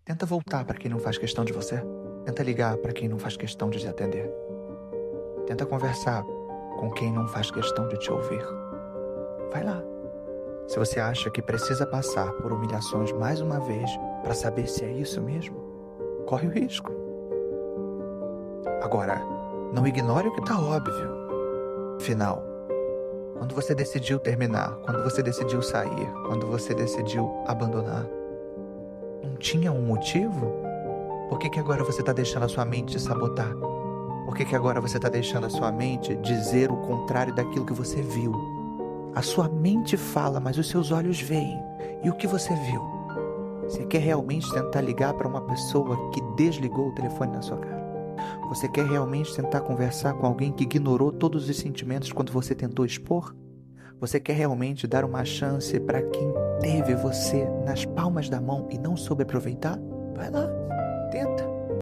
Tenta voltar para quem não faz questão de você. Tenta ligar para quem não faz questão de te atender. Tenta conversar com quem não faz questão de te ouvir. Vai lá. Se você acha que precisa passar por humilhações mais uma vez para saber se é isso mesmo, corre o risco. Agora, não ignore o que está óbvio. Afinal, quando você decidiu terminar, quando você decidiu sair, quando você decidiu abandonar, não tinha um motivo? Por que agora você está deixando a sua mente te sabotar? Por que agora você está deixando a sua mente dizer o contrário daquilo que você viu? A sua mente fala, mas os seus olhos veem. E o que você viu? Você quer realmente tentar ligar para uma pessoa que desligou o telefone na sua cara? Você quer realmente tentar conversar com alguém que ignorou todos os sentimentos quando você tentou expor? Você quer realmente dar uma chance para quem teve você nas palmas da mão e não soube aproveitar? Vai lá, tenta.